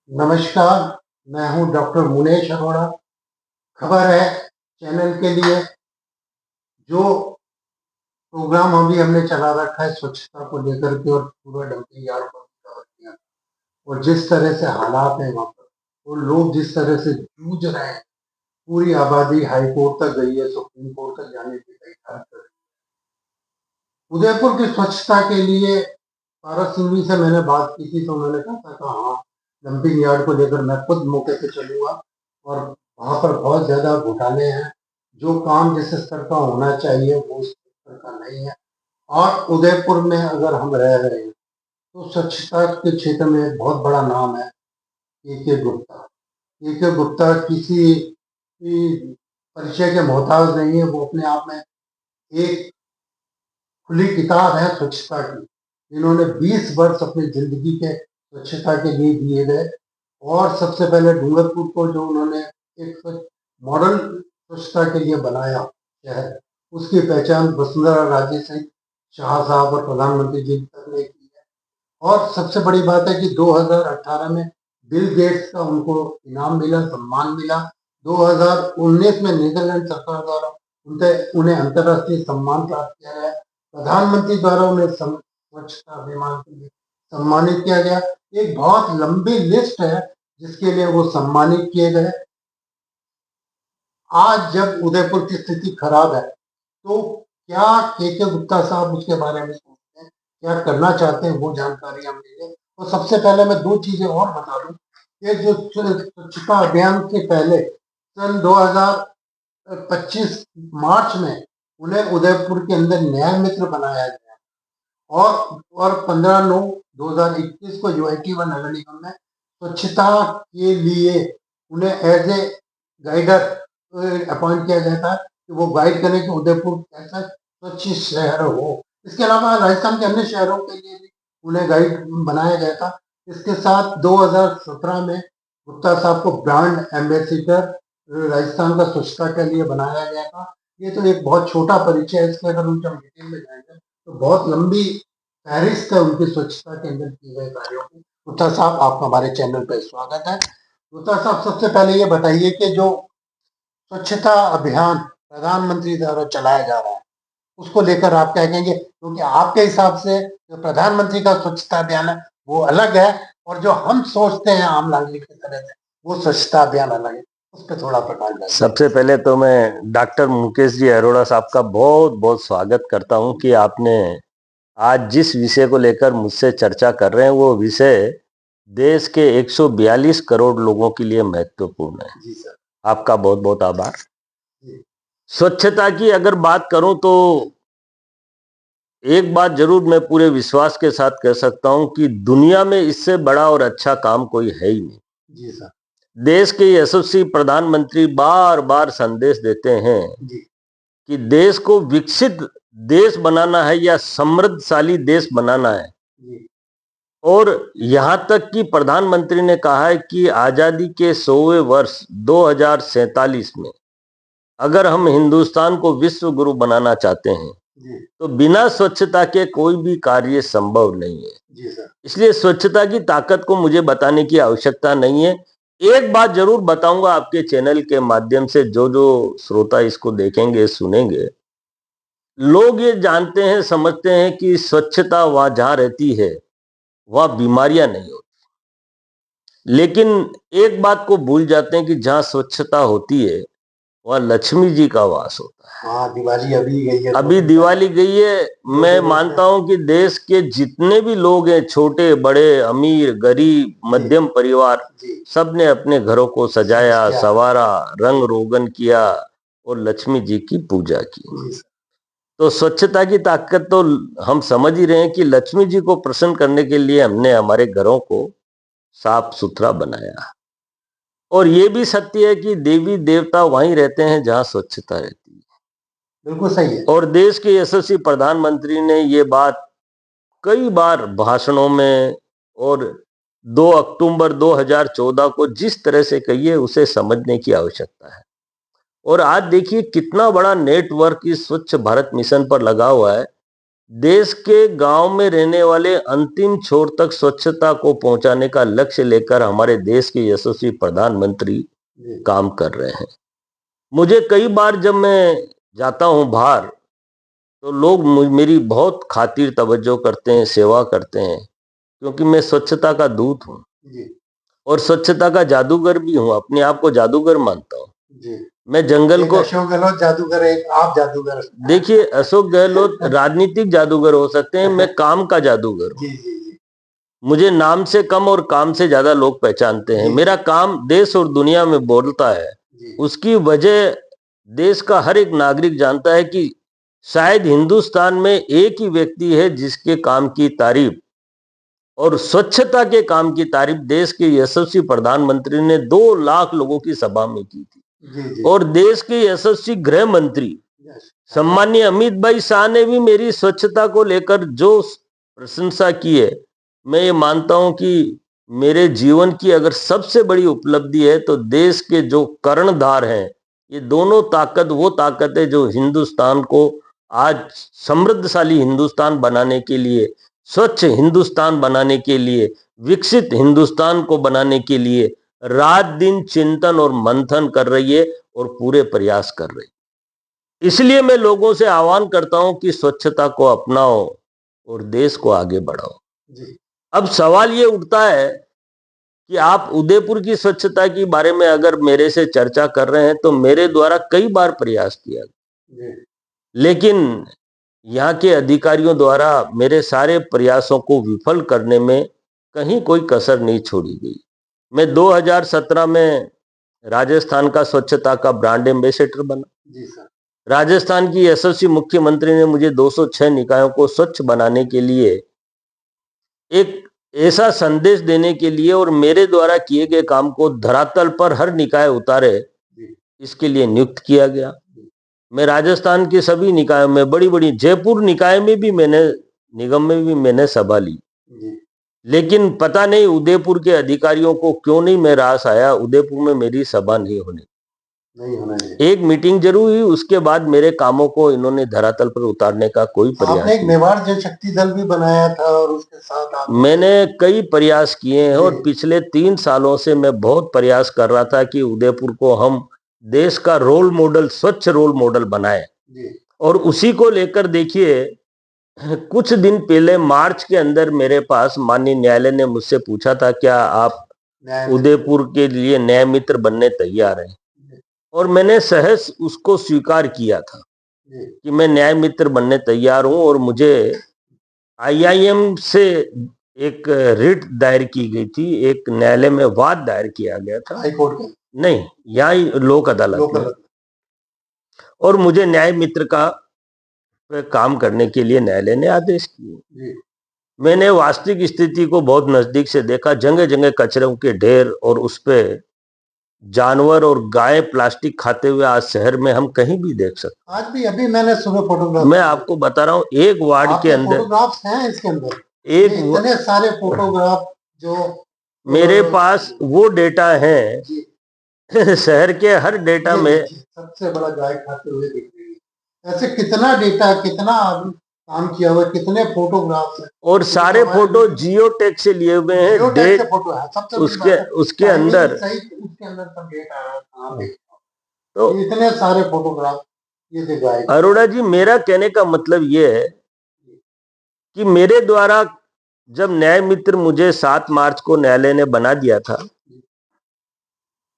नमस्कार, मैं हूं डॉक्टर मुनेश अरोड़ा। खबर है चैनल के लिए जो प्रोग्राम अभी हमने चला रखा है स्वच्छता को लेकर के और पूरा डंपिंग यार्ड पर कवर किया और जिस तरह से हालात हैं वहाँ पर और लोग जिस तरह से जूझ रहे हैं, पूरी आबादी हाई कोर्ट तक गई है, सुप्रीम कोर्ट तक जाने की तैयारी कर रही है। उदयपुर की स्वच्छता के लिए पारस सिंघवी से मैंने बात की थी तो उन्होंने कहा था कि हाँ, डंपिंग यार्ड को लेकर मैं खुद मौके पे चलूंगा और वहां पर बहुत ज्यादा घोटाले हैं। जो काम जिस स्तर का होना चाहिए वो उस स्तर का नहीं है। और उदयपुर में अगर हम रह रहे हैं तो स्वच्छता के क्षेत्र में एक बहुत बड़ा नाम है के गुप्ता। के गुप्ता किसी की परिचय के मोहताज नहीं है। वो अपने आप में एक खुली किताब है स्वच्छता की। इन्होंने 20 वर्ष अपनी जिंदगी के स्वच्छता के लिए दिए गए और सबसे पहले डूंगरपुर को जो उन्होंने एक मॉडल स्वच्छता के लिए बनाया शहर, उसकी पहचान वसुंधरा राजे सहित शाह साहब और प्रधानमंत्री जी तक ने की है। और सबसे बड़ी बात है कि 2018 में बिल गेट्स का उनको इनाम मिला, सम्मान मिला। 2019 में नीदरलैंड सरकार द्वारा उन्हें अंतर्राष्ट्रीय सम्मान प्राप्त किया गया। प्रधानमंत्री द्वारा उन्हें स्वच्छता अभियान के लिए सम्मानित किया गया। एक बहुत लंबी लिस्ट है जिसके लिए वो सम्मानित किए गए। आज जब उदयपुर की स्थिति खराब है तो क्या के गुप्ता साहब उसके बारे में सोचते हैं, क्या करना चाहते हैं, वो जानकारी हम ले लें। तो सबसे पहले मैं दो चीजें और बता दूं कि जो स्वच्छता अभियान से पहले सन 2025 मार्च में उन्हें उदयपुर के अंदर न्याय मित्र बनाया गया और 15/9/2021 को UIT-1 नगर निगम में स्वच्छता के लिए उन्हें एज ए गाइडर अपॉइंट किया गया था कि वो गाइड करें कि उदयपुर कैसा स्वच्छ शहर हो। इसके अलावा राजस्थान के अन्य शहरों के लिए भी उन्हें गाइड बनाया गया था। इसके साथ 2017 में गुप्ता साहब को ब्रांड एम्बेसिडर राजस्थान का स्वच्छता के लिए बनाया गया था। ये तो एक बहुत छोटा परिचय है। इसके अगर उनके डिटेल में जाएंगे तो बहुत लंबी फहरिस्त है उनकी स्वच्छता के अंदर किए गए कार्यों की। गुप्ता साहब, आपका हमारे चैनल पर स्वागत है। गुप्ता साहब, सबसे पहले ये बताइए कि जो स्वच्छता अभियान प्रधानमंत्री द्वारा चलाया जा रहा है उसको लेकर आप क्या कहेंगे, क्योंकि आपके हिसाब से जो प्रधानमंत्री का स्वच्छता अभियान है वो अलग है और जो हम सोचते हैं आम नागरिक की तरह से वो स्वच्छता अभियान अलग है। उस पर थोड़ा प्रकाश डालिए। सबसे पहले तो मैं डॉक्टर मुकेश जी अरोड़ा साहब का बहुत बहुत स्वागत करता हूं कि आपने आज जिस विषय को लेकर मुझसे चर्चा कर रहे हैं वो विषय देश के 142 करोड़ लोगों के लिए महत्वपूर्ण है। जी सर। आपका बहुत बहुत आभार। स्वच्छता की अगर बात करूं तो एक बात जरूर मैं पूरे विश्वास के साथ कह सकता हूं कि दुनिया में इससे बड़ा और अच्छा काम कोई है ही नहीं। जी सर। देश के यशस्वी प्रधानमंत्री बार बार संदेश देते हैं कि देश को विकसित देश बनाना है या समृद्धशाली देश बनाना है। और यहां तक कि प्रधानमंत्री ने कहा है कि आजादी के 100वें वर्ष 2047 में अगर हम हिंदुस्तान को विश्व गुरु बनाना चाहते हैं तो बिना स्वच्छता के कोई भी कार्य संभव नहीं है। इसलिए स्वच्छता की ताकत को मुझे बताने की आवश्यकता नहीं है। एक बात जरूर बताऊंगा आपके चैनल के माध्यम से, जो श्रोता इसको देखेंगे सुनेंगे, लोग ये जानते हैं समझते हैं कि स्वच्छता वहां जहां रहती है वहां बीमारियां नहीं होती, लेकिन एक बात को भूल जाते हैं कि जहां स्वच्छता होती है वहां लक्ष्मी जी का वास होता है। हाँ, दिवाली अभी गई है। अभी दिवाली गई है। मैं मानता हूं कि देश के जितने भी लोग हैं, छोटे बड़े, अमीर गरीब, मध्यम परिवार, सबने अपने घरों को सजाया, संवारा, रंग रोगन किया और लक्ष्मी जी की पूजा की। तो स्वच्छता की ताकत तो हम समझ ही रहे हैं कि लक्ष्मी जी को प्रसन्न करने के लिए हमने हमारे घरों को साफ सुथरा बनाया। और ये भी सत्य है कि देवी देवता वहीं रहते हैं जहां स्वच्छता रहती है। बिल्कुल सही है। और देश के यशस्वी प्रधानमंत्री ने ये बात कई बार भाषणों में और 2 अक्टूबर 2014 को जिस तरह से कही है उसे समझने की आवश्यकता है। और आज देखिए कितना बड़ा नेटवर्क इस स्वच्छ भारत मिशन पर लगा हुआ है। देश के गांव में रहने वाले अंतिम छोर तक स्वच्छता को पहुंचाने का लक्ष्य लेकर हमारे देश के यशस्वी प्रधानमंत्री काम कर रहे हैं। मुझे कई बार जब मैं जाता हूं बाहर तो लोग मेरी बहुत खातिर तवज्जो करते हैं, सेवा करते हैं, क्योंकि मैं स्वच्छता का दूत हूं और स्वच्छता का जादूगर भी हूं। अपने आप को जादूगर मानता हूं। मैं जंगल को अशोक गहलोत जादूगर है, आप जादूगर। देखिए, अशोक गहलोत राजनीतिक जादूगर हो सकते हैं, मैं काम का जादूगर हूं। मुझे नाम से कम और काम से ज्यादा लोग पहचानते हैं। मेरा काम देश और दुनिया में बोलता है। उसकी वजह देश का हर एक नागरिक जानता है कि शायद हिंदुस्तान में एक ही व्यक्ति है जिसके काम की तारीफ और स्वच्छता के काम की तारीफ देश के यशस्वी प्रधानमंत्री ने 2 लाख लोगों की सभा में की थी। और देश के यशस्वी गृह मंत्री सम्मानीय अमित भाई शाह ने भी मेरी स्वच्छता को लेकर जो प्रशंसा की है, मैं ये मानता हूं कि मेरे जीवन की अगर सबसे बड़ी उपलब्धि है तो देश के जो कर्णधार हैं, ये दोनों ताकत वो ताकत है जो हिंदुस्तान को आज समृद्धशाली हिंदुस्तान बनाने के लिए, स्वच्छ हिंदुस्तान बनाने के लिए, विकसित हिंदुस्तान को बनाने के लिए रात दिन चिंतन और मंथन कर रही है और पूरे प्रयास कर रही है। इसलिए मैं लोगों से आह्वान करता हूं कि स्वच्छता को अपनाओ और देश को आगे बढ़ाओ। अब सवाल ये उठता है कि आप उदयपुर की स्वच्छता के बारे में अगर मेरे से चर्चा कर रहे हैं तो मेरे द्वारा कई बार प्रयास किया गया, लेकिन यहाँ के अधिकारियों द्वारा मेरे सारे प्रयासों को विफल करने में कहीं कोई कसर नहीं छोड़ी गई। मैं 2017 में राजस्थान का स्वच्छता का ब्रांड एम्बेसडर बना। राजस्थान की यशस्वी मुख्यमंत्री ने मुझे 206 निकायों को स्वच्छ बनाने के लिए एक ऐसा संदेश देने के लिए और मेरे द्वारा किए गए काम को धरातल पर हर निकाय उतारे, इसके लिए नियुक्त किया गया। मैं राजस्थान के सभी निकायों में, बड़ी बड़ी जयपुर निकाय में भी मैंने, निगम में भी मैंने सभा ली, लेकिन पता नहीं उदयपुर के अधिकारियों को क्यों नहीं मैं रास आया, उदयपुर में मेरी सभा नहीं होने। एक मीटिंग जरूर हुई, उसके बाद मेरे कामों को इन्होंने धरातल पर उतारने का कोई प्रयास आपने एक मेवाड़ जन शक्ति दल भी बनाया था और उसके साथ मैंने कई प्रयास किए हैं और पिछले 3 सालों से मैं बहुत प्रयास कर रहा था कि उदयपुर को हम देश का रोल मॉडल, स्वच्छ रोल मॉडल बनाए। और उसी को लेकर देखिए, कुछ दिन पहले मार्च के अंदर मेरे पास माननीय न्यायालय ने मुझसे पूछा था क्या आप उदयपुर के लिए न्याय मित्र बनने तैयार हैं, और मैंने सहज उसको स्वीकार किया था कि मैं न्याय मित्र बनने तैयार हूं। और मुझे IIM से एक रिट दायर की गई थी, एक न्यायालय में वाद दायर किया गया था, हाई कोर्ट का नहीं, यहाँ लोक अदालत में, और मुझे न्याय मित्र का काम करने के लिए न्यायालय ने आदेश किए। मैंने वास्तविक स्थिति को बहुत नजदीक से देखा, जगह जगह कचरों के ढेर और उस पे जानवर और गाय प्लास्टिक खाते हुए आज शहर में हम कहीं भी देख सकते। आज भी, अभी मैंने सुबह फोटोग्राफ, मैं आपको बता रहा हूँ, एक वार्ड के अंदर फोटोग्राफ्स हैं इसके अंदर, एक इतने सारे फोटोग्राफ जो मेरे पास वो डेटा है शहर के हर डेटा में सबसे बड़ा गाय खाते हुए दिख रही है। ऐसे कितना डेटा, कितना काम किया हुआ, कितने फोटोग्राफ्स हैं, और सारे फोटो जियो टैग से लिए हुए हैं। डेट फोटो है सबसे उसके अंदर उसके अंदर सब डेट आ रहा है। तो इतने सारे फोटोग्राफ ये दिखाए। अरोड़ा जी, मेरा कहने का मतलब ये है कि मेरे द्वारा जब न्याय मित्र मुझे 7 मार्च को न्यायालय ने बना दिया था,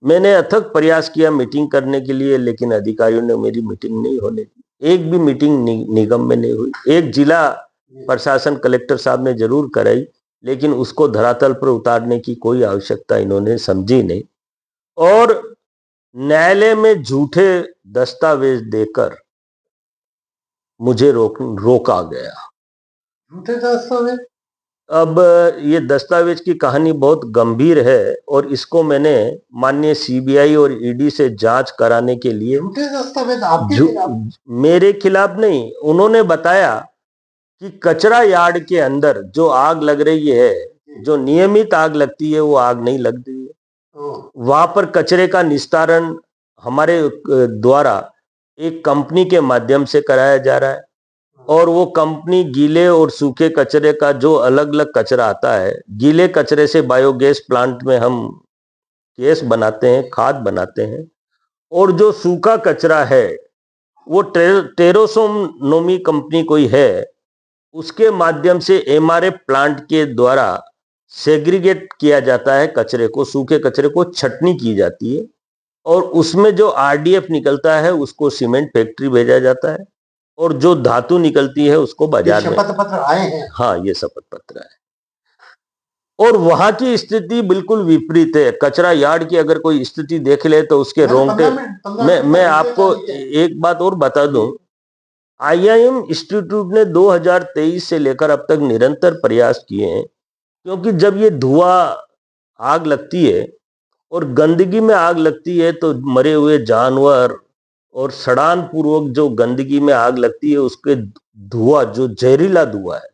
मैंने अथक प्रयास किया मीटिंग करने के लिए, लेकिन अधिकारियों ने मेरी मीटिंग नहीं होने दी। एक भी मीटिंग निगम में नहीं हुई। एक जिला प्रशासन कलेक्टर साहब ने जरूर कराई, लेकिन उसको धरातल पर उतारने की कोई आवश्यकता इन्होंने समझी नहीं, और न्यायालय में झूठे दस्तावेज देकर मुझे रोका गया। झूठे दस्तावेज? अब ये दस्तावेज की कहानी बहुत गंभीर है और इसको मैंने माननीय CBI और ED से जांच कराने के लिए, झूठे दस्तावेज आपके खिलाफ? मेरे खिलाफ नहीं, उन्होंने बताया कि कचरा यार्ड के अंदर जो आग लग रही है, जो नियमित आग लगती है, वो आग नहीं लग रही है। वहां पर कचरे का निस्तारण हमारे द्वारा एक कंपनी के माध्यम से कराया जा रहा है, और वो कंपनी गीले और सूखे कचरे का जो अलग अलग कचरा आता है, गीले कचरे से बायोगैस प्लांट में हम गैस बनाते हैं, खाद बनाते हैं, और जो सूखा कचरा है वो टेरोसोनोमी कंपनी कोई है, उसके माध्यम से एमआरएफ प्लांट के द्वारा सेग्रीगेट किया जाता है कचरे को, सूखे कचरे को छटनी की जाती है, और उसमें जो आरडीएफ निकलता है उसको सीमेंट फैक्ट्री भेजा जाता है, और जो धातु निकलती है उसको बाजार में। शपथ पत्र आए हैं? हाँ, ये शपथ पत्र है। और वहां की स्थिति बिल्कुल विपरीत है। कचरा यार्ड की अगर कोई स्थिति देख ले तो उसके रोंगटे। मैं आपको एक बात और बता दूं, आईआईएम इंस्टीट्यूट ने 2023 से लेकर अब तक निरंतर प्रयास किए हैं, क्योंकि जब ये धुआं आग लगती है और गंदगी में आग लगती है तो मरे हुए जानवर और सड़ान पूर्वक जो गंदगी में आग लगती है उसके धुआं, जो जहरीला धुआं है,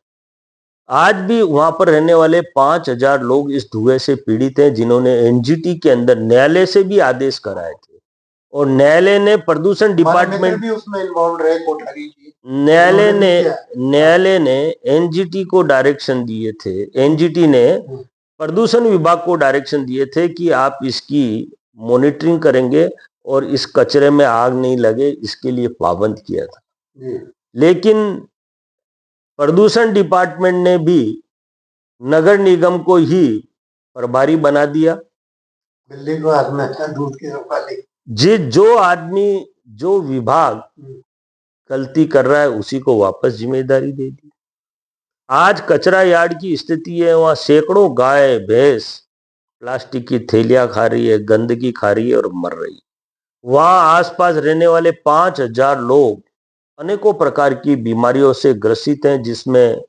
आज भी वहां पर रहने वाले 5,000 लोग इस धुएं से पीड़ित हैं, जिन्होंने एनजीटी के अंदर न्यायालय से भी आदेश कराए थे, और न्यायालय ने प्रदूषण डिपार्टमेंट भी उसमें इन्वॉल्व रहे, कोठारी जी। न्यायालय ने एनजीटी को डायरेक्शन दिए थे, एनजीटी ने प्रदूषण विभाग को डायरेक्शन दिए थे कि आप इसकी मॉनिटरिंग करेंगे और इस कचरे में आग नहीं लगे, इसके लिए पाबंद किया था। लेकिन प्रदूषण डिपार्टमेंट ने भी नगर निगम को ही प्रभारी बना दिया। बिल्ली को हाथ में दूध की रखवाली। जो आदमी, जो विभाग गलती कर रहा है उसी को वापस जिम्मेदारी दे दी। आज कचरा यार्ड की स्थिति है, वहां सैकड़ों गाय भैंस प्लास्टिक की थैलियां खा रही है, गंदगी खा रही है और मर रही है। वहां आसपास रहने वाले 5,000 लोग अनेकों प्रकार की बीमारियों से ग्रसित हैं, जिसमें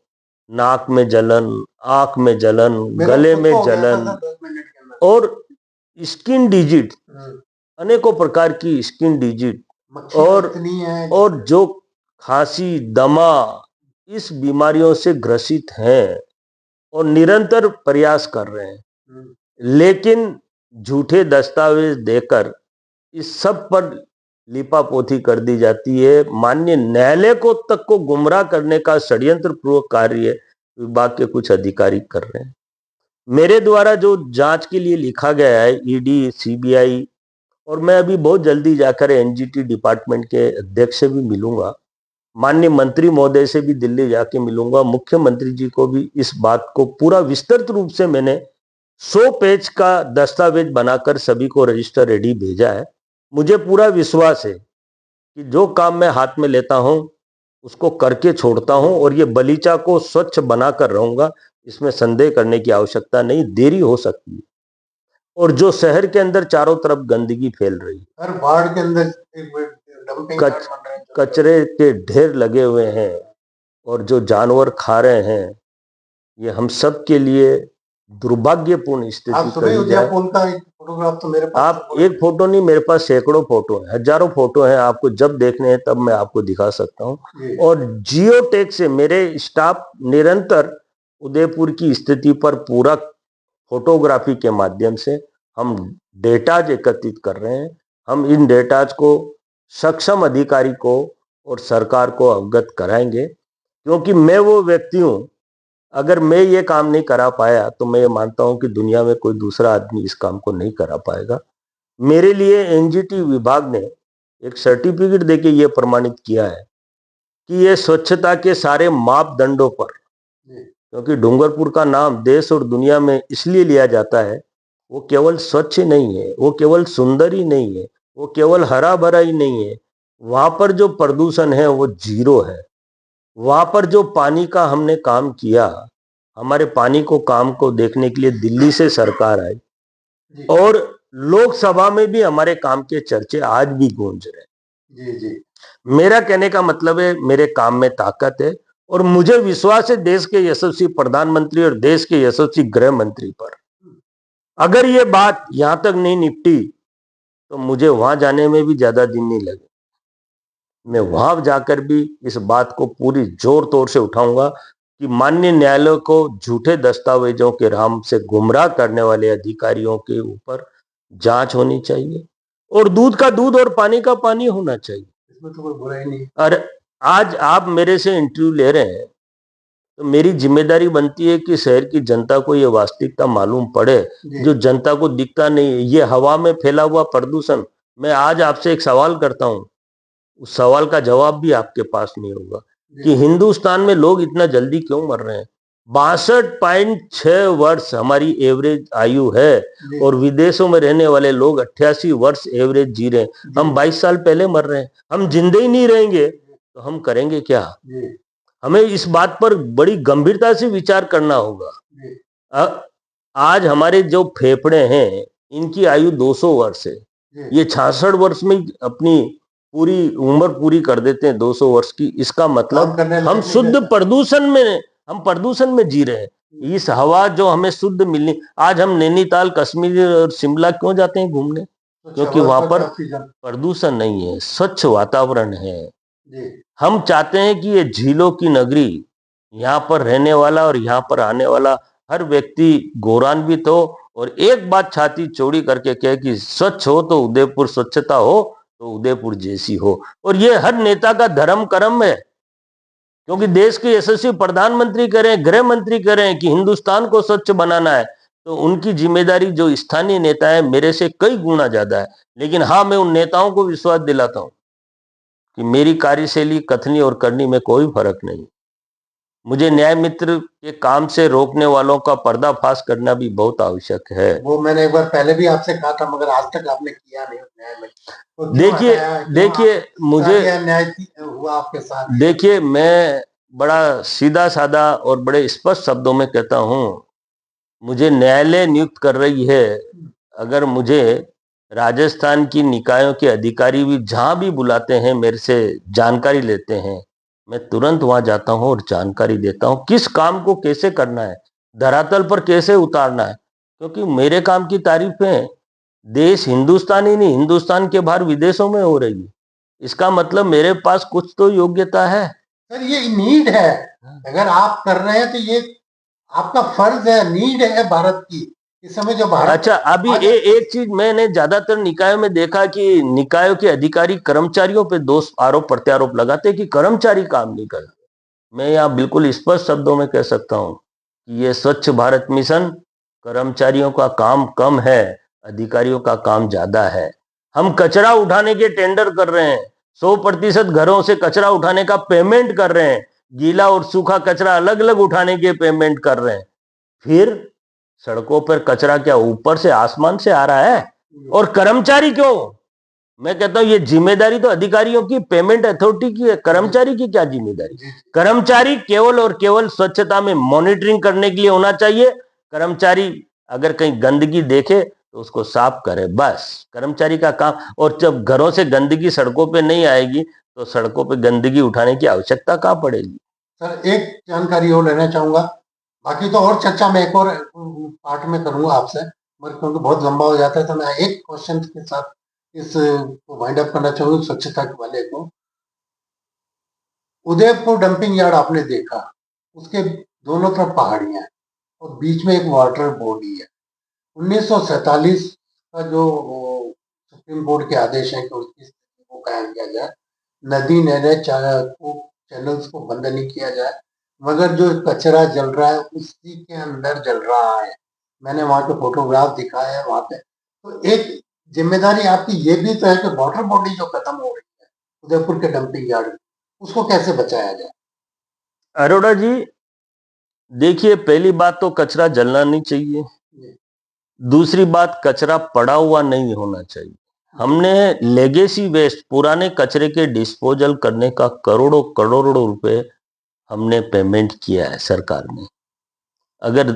नाक में जलन, आंख में जलन, गले में जलन और स्किन डिजीज, अनेकों प्रकार की स्किन डिजीज, और जो खांसी, दमा, इस बीमारियों से ग्रसित हैं और निरंतर प्रयास कर रहे हैं। लेकिन झूठे दस्तावेज देकर इस सब पर लिपापोती कर दी जाती है। माननीय न्यायालय को तक को गुमराह करने का षड्यंत्र पूर्वक कार्य विभाग के कुछ अधिकारी कर रहे हैं। मेरे द्वारा जो जांच के लिए लिखा गया है ईडी, सीबीआई, और मैं अभी बहुत जल्दी जाकर एनजीटी डिपार्टमेंट के अध्यक्ष से भी मिलूंगा, माननीय मंत्री महोदय से भी दिल्ली जाके मिलूंगा, मुख्यमंत्री जी को भी इस बात को पूरा विस्तृत रूप से मैंने 100 पेज का दस्तावेज बनाकर सभी को रजिस्टर रेडी भेजा है। मुझे पूरा विश्वास है कि जो काम मैं हाथ में लेता हूं उसको करके छोड़ता हूं, और ये बलीचा को स्वच्छ बनाकर रहूंगा, इसमें संदेह करने की आवश्यकता नहीं। देरी हो सकती है, और जो शहर के अंदर चारों तरफ गंदगी फैल रही है, हर वार्ड के अंदर कचरे के ढेर लगे हुए हैं, और जो जानवर खा रहे हैं, ये हम सब के लिए दुर्भाग्यपूर्ण स्थिति कही जाए। फोटोग्राफ तो मेरे पास, आप एक फोटो नहीं, मेरे पास सैकड़ों फोटो हैं, हजारों फोटो हैं। आपको जब देखने हैं तब मैं आपको दिखा सकता हूं। और जियो टैग से मेरे स्टाफ निरंतर उदयपुर की स्थिति पर पूरा फोटोग्राफी के माध्यम से हम डेटाज एकत्रित कर रहे हैं। हम इन डेटाज को सक्षम अधिकारी को और सरकार को अवगत कराएंगे, क्योंकि मैं वो व्यक्ति हूं, अगर मैं ये काम नहीं करा पाया तो मैं ये मानता हूं कि दुनिया में कोई दूसरा आदमी इस काम को नहीं करा पाएगा। मेरे लिए एनजीटी विभाग ने एक सर्टिफिकेट देके ये प्रमाणित किया है कि ये स्वच्छता के सारे मापदंडों पर, क्योंकि डूंगरपुर का नाम देश और दुनिया में इसलिए लिया जाता है, वो केवल स्वच्छ नहीं है, वो केवल सुंदर ही नहीं है, वो केवल हरा भरा ही नहीं है, वहां पर जो प्रदूषण है वो जीरो है। वहां पर जो पानी का हमने काम किया, हमारे पानी को काम को देखने के लिए दिल्ली से सरकार आई, और लोकसभा में भी हमारे काम के चर्चे आज भी गूंज रहे। मेरा कहने का मतलब है, मेरे काम में ताकत है, और मुझे विश्वास है देश के यशस्वी प्रधानमंत्री और देश के यशस्वी गृह मंत्री पर। अगर ये बात यहां तक नहीं निपटी तो मुझे वहां जाने में भी ज्यादा दिन नहीं लगे। मैं वहां जाकर भी इस बात को पूरी जोर तोड़ से उठाऊंगा कि माननीय न्यायालय को झूठे दस्तावेजों के राम से गुमराह करने वाले अधिकारियों के ऊपर जांच होनी चाहिए, और दूध का दूध और पानी का पानी होना चाहिए। इसमें तो कोई बुराई नहीं। अरे आज आप मेरे से इंटरव्यू ले रहे हैं, तो मेरी जिम्मेदारी बनती है कि शहर की जनता को ये वास्तविकता मालूम पड़े, जो जनता को दिखता नहीं है। ये हवा में फैला हुआ प्रदूषण, मैं आज आपसे एक सवाल करता हूं, उस सवाल का जवाब भी आपके पास नहीं होगा कि हिंदुस्तान में लोग इतना जल्दी क्यों मर रहे हैं। 62.6 वर्ष हमारी एवरेज आयु है और विदेशों में रहने वाले लोग 88 वर्ष एवरेज जी रहे हैं। हम 22 साल पहले मर रहे हैं। हम जिंदे ही नहीं रहेंगे तो हम करेंगे क्या? हमें इस बात पर बड़ी गंभीरता से विचार करना होगा। आज हमारे जो फेफड़े हैं, इनकी आयु 200 वर्ष है। ये 66 वर्ष में अपनी पूरी उम्र पूरी कर देते हैं, 200 वर्ष की। इसका मतलब हम शुद्ध प्रदूषण में जी रहे हैं। इस हवा जो हमें शुद्ध मिलनी, आज हम नैनीताल, कश्मीर और शिमला क्यों जाते हैं घूमने? क्योंकि वहां पर प्रदूषण नहीं है, स्वच्छ वातावरण है। हम चाहते हैं कि ये झीलों की नगरी, यहाँ पर रहने वाला और यहाँ पर आने वाला हर व्यक्ति गौरवान्वित हो और एक बात छाती चौड़ी करके कहे कि स्वच्छ हो तो उदयपुर, स्वच्छता हो तो उदयपुर जैसी हो। और ये हर नेता का धर्म कर्म है, क्योंकि देश के यशस्वी प्रधानमंत्री करें, गृह मंत्री करें कि हिंदुस्तान को स्वच्छ बनाना है, तो उनकी जिम्मेदारी जो स्थानीय नेता है मेरे से कई गुना ज्यादा है। लेकिन हाँ, मैं उन नेताओं को विश्वास दिलाता हूं कि मेरी कार्यशैली कथनी और करनी में कोई फर्क नहीं। मुझे न्याय मित्र के काम से रोकने वालों का पर्दाफाश करना भी बहुत आवश्यक है। वो मैंने एक बार पहले भी आपसे कहा था, मगर आज तक आपने किया नहीं न्याय मित्र। तो देखिए मुझे न्याय हुआ आपके साथ। देखिए, मैं बड़ा सीधा साधा और बड़े स्पष्ट शब्दों में कहता हूं, मुझे न्यायालय नियुक्त कर रही है। अगर मुझे राजस्थान की निकायों के अधिकारी भी जहां भी बुलाते हैं, मेरे से जानकारी लेते हैं, मैं तुरंत वहां जाता हूं और जानकारी देता हूं किस काम को कैसे करना है, धरातल पर कैसे उतारना है। क्योंकि मेरे काम की तारीफें देश हिंदुस्तान ही नहीं, हिंदुस्तान के बाहर विदेशों में हो रही है। इसका मतलब मेरे पास कुछ तो योग्यता है। सर, ये नीड है। अगर आप कर रहे हैं तो ये आपका फर्ज है, नीड है भारत की इस समय जो भारत। अच्छा, अभी एक चीज मैंने ज्यादातर निकायों में देखा कि निकायों के अधिकारी कर्मचारियों पे दोष आरोप प्रत्यारोप लगाते कि कर्मचारी काम नहीं करते। मैं यहाँ बिल्कुल स्पष्ट शब्दों में कह सकता हूँ कि ये स्वच्छ भारत मिशन, कर्मचारियों का काम कम है, अधिकारियों का काम ज्यादा है। हम कचरा उठाने के टेंडर कर रहे हैं, 100% घरों से कचरा उठाने का पेमेंट कर रहे हैं, गीला और सूखा कचरा अलग अलग उठाने के पेमेंट कर रहे हैं। फिर सड़कों पर कचरा क्या ऊपर से आसमान से आ रहा है? और कर्मचारी क्यों? मैं कहता हूं ये जिम्मेदारी तो अधिकारियों की, पेमेंट अथॉरिटी की है। कर्मचारी की क्या जिम्मेदारी? कर्मचारी केवल और केवल स्वच्छता में मॉनिटरिंग करने के लिए होना चाहिए। कर्मचारी अगर कहीं गंदगी देखे तो उसको साफ करे, बस कर्मचारी का काम। और जब घरों से गंदगी सड़कों पे नहीं आएगी तो सड़कों पे गंदगी उठाने की आवश्यकता कहां पड़ेगी? सर, एक जानकारी और लेना चाहूंगा, बाकी तो और चर्चा मैं एक और पार्ट में करूंगा आपसे, मगर क्योंकि बहुत लंबा हो जाता है तो मैं एक क्वेश्चन के साथ इस को वाइंड अप करना चाहूंगा स्वच्छता के वाले को। उदयपुर डंपिंग यार्ड आपने देखा, उसके दोनों तरफ पहाड़ियां हैं और बीच में एक वाटर बॉडी है। 1947 का जो सुप्रीम कोर्ट के आदेश है कि उसकी स्थिति को कायम किया जाए, नदी नहरें चैनल्स को बंद नहीं किया जाए, मगर जो कचरा जल रहा है उसी के अंदर जल रहा है। मैंने वहां के फोटोग्राफ दिखाए हैं वहां पे। तो एक जिम्मेदारी आपकी ये भी तो है कि वाटर बॉडी जो खत्म हो रही है उदयपुर के डंपिंग यार्ड, उसको कैसे बचाया जाए? अरोड़ा जी, देखिए, पहली बात तो कचरा जलना नहीं चाहिए। दूसरी बात, कचरा पड़ा हुआ नहीं होना चाहिए। हमने लेगेसी वेस्ट, पुराने कचरे के डिस्पोजल करने का करोड़ों करोड़ों रुपए हमने पेमेंट किया है सरकार ने। अगर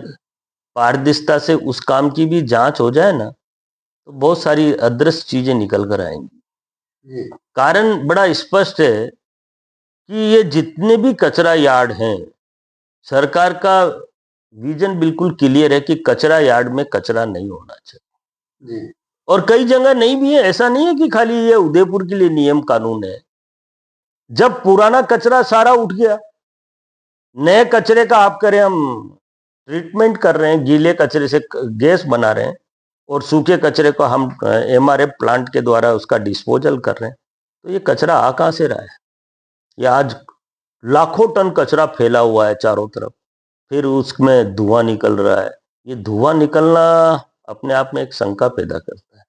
पारदर्शिता से उस काम की भी जांच हो जाए ना, तो बहुत सारी अदृश्य चीजें निकल कर आएंगी। कारण बड़ा स्पष्ट है कि ये जितने भी कचरा यार्ड हैं, सरकार का विजन बिल्कुल क्लियर है कि कचरा यार्ड में कचरा नहीं होना चाहिए। और कई जगह नहीं भी है, ऐसा नहीं है कि खाली ये उदयपुर के लिए नियम कानून है। जब पुराना कचरा सारा उठ गया, नए कचरे का आप करें, हम ट्रीटमेंट कर रहे हैं, गीले कचरे से गैस बना रहे हैं और सूखे कचरे को हम MRF प्लांट के द्वारा उसका डिस्पोजल कर रहे हैं, तो ये कचरा आ कहां से रहा है? ये आज लाखों टन कचरा फैला हुआ है चारों तरफ, फिर उसमें धुआं निकल रहा है। ये धुआं निकलना अपने आप में एक शंका पैदा करता है।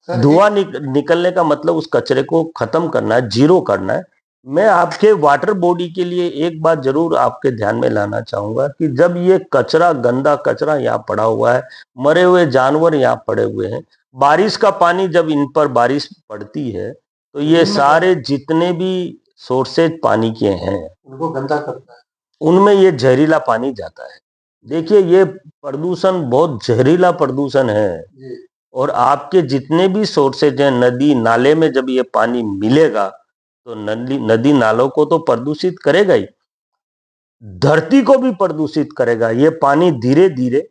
सर धुआं निकलने का मतलब उस कचरे को खत्म करना है, जीरो करना है। मैं आपके वाटर बॉडी के लिए एक बात जरूर आपके ध्यान में लाना चाहूंगा कि जब ये कचरा, गंदा कचरा यहाँ पड़ा हुआ है, मरे हुए जानवर यहाँ पड़े हुए हैं, बारिश का पानी जब इन पर बारिश पड़ती है तो ये सारे जितने भी सोर्सेज पानी के हैं उनको गंदा करता है, उनमें ये जहरीला पानी जाता है। देखिए, ये प्रदूषण बहुत जहरीला प्रदूषण है। और आपके जितने भी सोर्सेज हैं, नदी नाले में जब ये पानी मिलेगा तो नदी नालों को तो प्रदूषित करेगा ही, धरती को भी प्रदूषित करेगा। ये पानी धीरे धीरे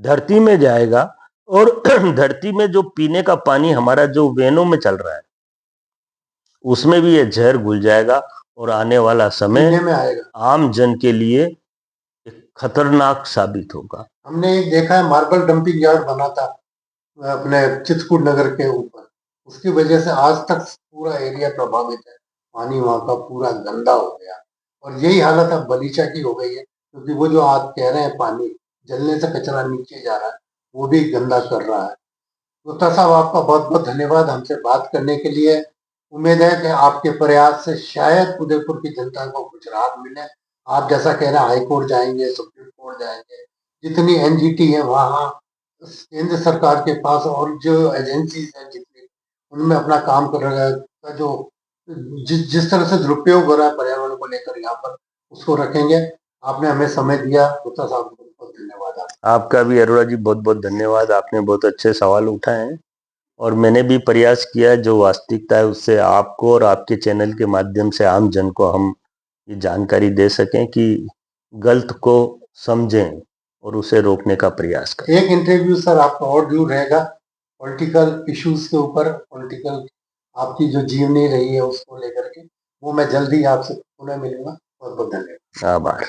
धरती में जाएगा और धरती में जो पीने का पानी हमारा जो वेनों में चल रहा है उसमें भी ये जहर घुल जाएगा और आने वाला समय में आएगा, आम जन के लिए एक खतरनाक साबित होगा। हमने एक देखा है, मार्बल डंपिंग यार्ड बना था अपने चित्रकूट नगर के ऊपर, उसकी वजह से आज तक पूरा एरिया प्रभावित है, पानी वहाँ का पूरा गंदा हो गया। और यही हालत अब बलीचा की हो गई है, क्योंकि वो जो आप कह रहे हैं पानी जलने से कचरा नीचे जा रहा है, वो भी गंदा कर रहा है। गुप्ता साहब, आपका बहुत बहुत धन्यवाद हमसे बात करने के लिए। उम्मीद है कि आपके प्रयास से शायद उदयपुर की जनता को कुछ राहत मिले। आप जैसा कह रहे हैं हाई कोर्ट जाएंगे, सुप्रीम कोर्ट जाएंगे, जितनी एनजीटी है वहाँ केंद्र सरकार के पास और जो एजेंसीज हैं जितनी, उनमें अपना काम कर रहा है। जो जिस तरह से दुरुपयोग हो रहा है पर्यावरण को लेकर यहाँ पर, उसको रखेंगे। आपने हमें समय दिया, गुप्ता साहब, बहुत बहुत धन्यवाद। आपका भी अरोड़ा जी बहुत बहुत धन्यवाद। आपने बहुत अच्छे सवाल उठाए हैं और मैंने भी प्रयास किया है जो वास्तविकता है उससे आपको और आपके चैनल के माध्यम से आम जन को हम ये जानकारी दे सकें कि गलत को समझें और उसे रोकने का प्रयास करें। एक इंटरव्यू सर आपका और ड्यू रहेगा पॉलिटिकल इश्यूज के ऊपर, पॉलिटिकल आपकी जो जीवनी रही है उसको लेकर के, वो मैं जल्दी आपसे पुनः मिलूंगा। बहुत बहुत धन्यवाद। आभार।